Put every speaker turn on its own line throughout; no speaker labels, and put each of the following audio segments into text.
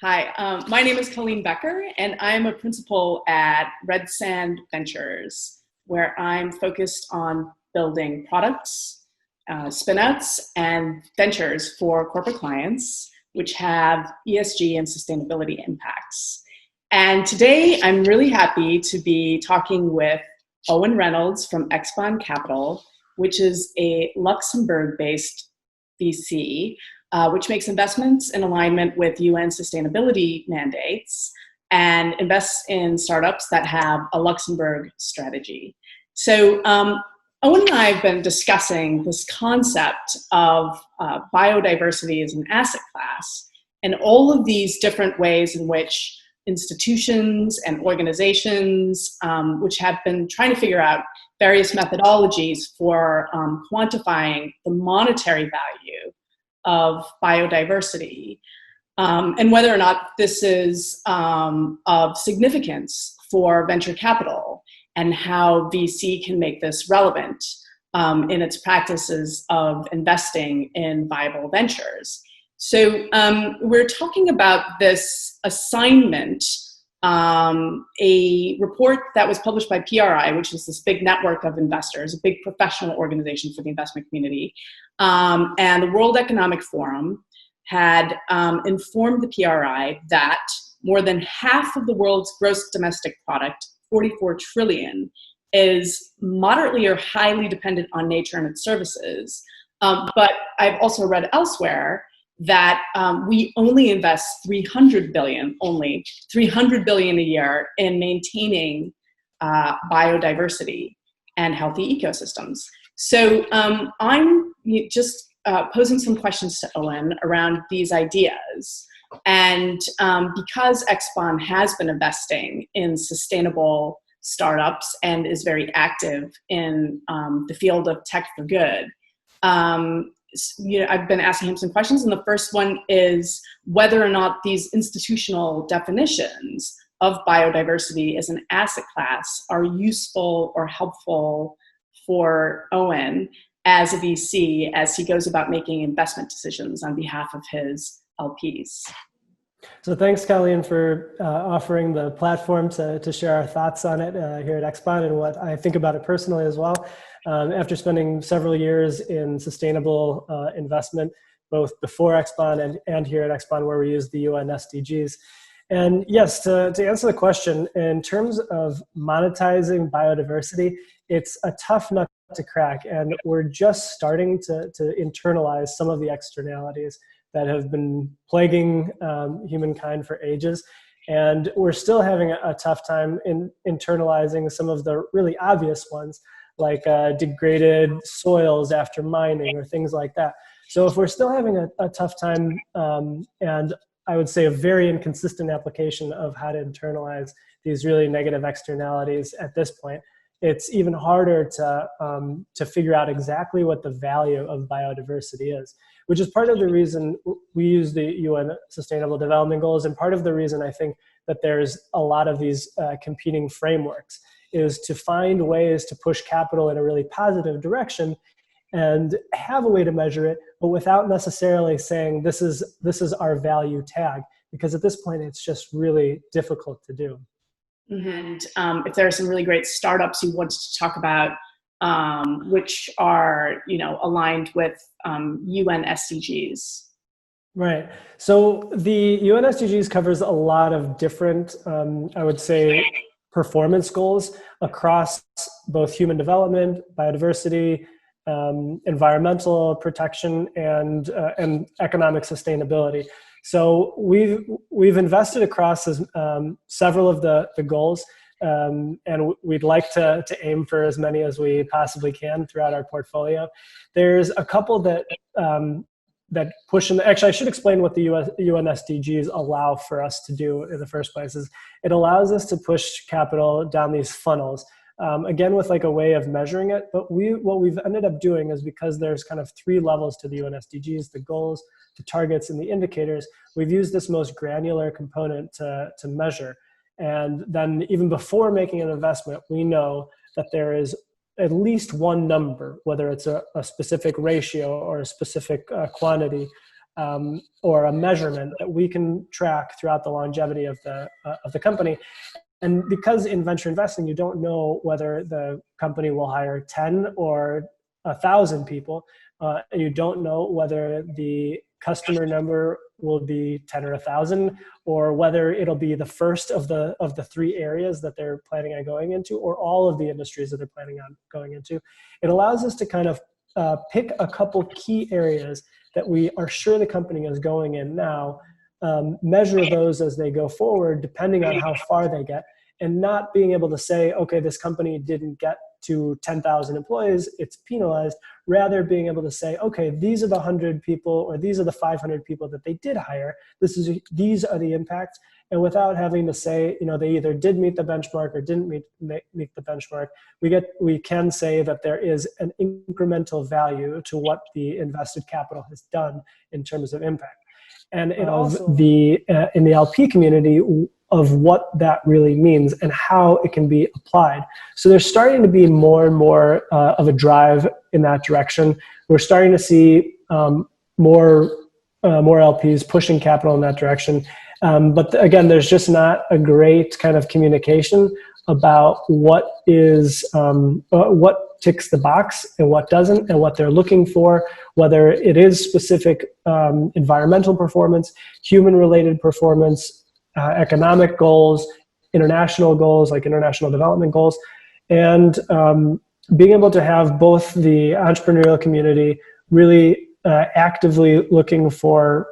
Hi, my name is Colleen Becker, and I'm a principal at Redsand Ventures, where I'm focused on building products, spin-outs, and ventures for corporate clients, which have ESG and sustainability impacts. And today, I'm really happy to be talking with Owen Reynolds from Expon Capital, which is a Luxembourg-based VC, which makes investments in alignment with UN sustainability mandates and invests in startups that have a Luxembourg strategy. So Owen and I have been discussing this concept of biodiversity as an asset class and all of these different ways in which institutions and organizations, which have been trying to figure out various methodologies for quantifying the monetary value of biodiversity, and whether or not this is of significance for venture capital and how VC can make this relevant in its practices of investing in viable ventures. So we're talking about this assignment, a report that was published by PRI, which is this big network of investors, a big professional organization for the investment community. And the World Economic Forum had informed the PRI that more than half of the world's gross domestic product, 44 trillion, is moderately or highly dependent on nature and its services. But I've also read elsewhere that we only invest 300 billion a year in maintaining biodiversity and healthy ecosystems. So I'm just posing some questions to Owen around these ideas. And because Expon has been investing in sustainable startups and is very active in the field of tech for good, I've been asking him some questions, and the first one is whether or not these institutional definitions of biodiversity as an asset class are useful or helpful for Owen as a VC as he goes about making investment decisions on behalf of his LPs.
So thanks, Colleen, for offering the platform to share our thoughts on it here at Expon and what I think about it personally as well. After spending several years in sustainable investment, both before Expon and here at Expon, where we use the UN SDGs. And yes, to answer the question, in terms of monetizing biodiversity, it's a tough nut to crack, and we're just starting to internalize some of the externalities that have been plaguing humankind for ages. And we're still having a tough time in internalizing some of the really obvious ones, like degraded soils after mining or things like that. So if we're still having a tough time, and I would say a very inconsistent application of how to internalize these really negative externalities at this point, it's even harder to figure out exactly what the value of biodiversity is, which is part of the reason we use the UN Sustainable Development Goals, and part of the reason I think that there's a lot of these competing frameworks is to find ways to push capital in a really positive direction and have a way to measure it, but without necessarily saying this is our value tag, because at this point it's just really difficult to do.
And if there are some really great startups you wanted to talk about, which are aligned with UN SDGs.
Right. So the UN SDGs covers a lot of different, I would say, performance goals across both human development, biodiversity, environmental protection, and economic sustainability. So we've invested across several of the goals, and we'd like to aim for as many as we possibly can throughout our portfolio. There's a couple that push in actually, I should explain what the UN SDGs allow for us to do in the first place. Is it allows us to push capital down these funnels, again with like a way of measuring it. But what we've ended up doing is, because there's kind of three levels to the UN SDGs: the goals, the targets, and the indicators. We've used this most granular component to measure. And then even before making an investment, we know that there is at least one number, whether it's a specific ratio or a specific quantity or a measurement that we can track throughout the longevity of the company. And because in venture investing, you don't know whether the company will hire 10 or 1,000 people, and you don't know whether the customer number will be 10 or 1,000, or whether it'll be the first of the 3 areas that they're planning on going into, or all of the industries that they're planning on going into. It allows us to kind of pick a couple key areas that we are sure the company is going in now, measure those as they go forward, depending on how far they get, and not being able to say, okay, this company didn't get to 10,000 employees, it's penalized. Rather being able to say, okay, these are the 100 people, or these are the 500 people that they did hire. These are the impacts. And without having to say, they either did meet the benchmark or didn't meet the benchmark, we can say that there is an incremental value to what the invested capital has done in terms of impact. And it also in the LP community of what that really means and how it can be applied. So there's starting to be more and more of a drive in that direction. We're starting to see more LPs pushing capital in that direction. But again, there's just not a great kind of communication about what ticks the box and what doesn't, and what they're looking for, whether it is specific environmental performance, human-related performance, economic goals, international goals like international development goals, and being able to have both the entrepreneurial community really actively looking for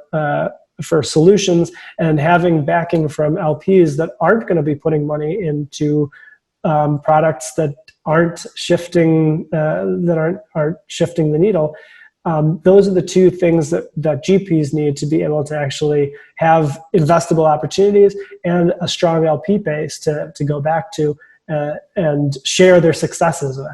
solutions, and having backing from LPs that aren't going to be putting money into products that aren't shifting shifting the needle. Those are the 2 things that GPs need to be able to actually have investable opportunities and a strong LP base to go back to and share their successes with.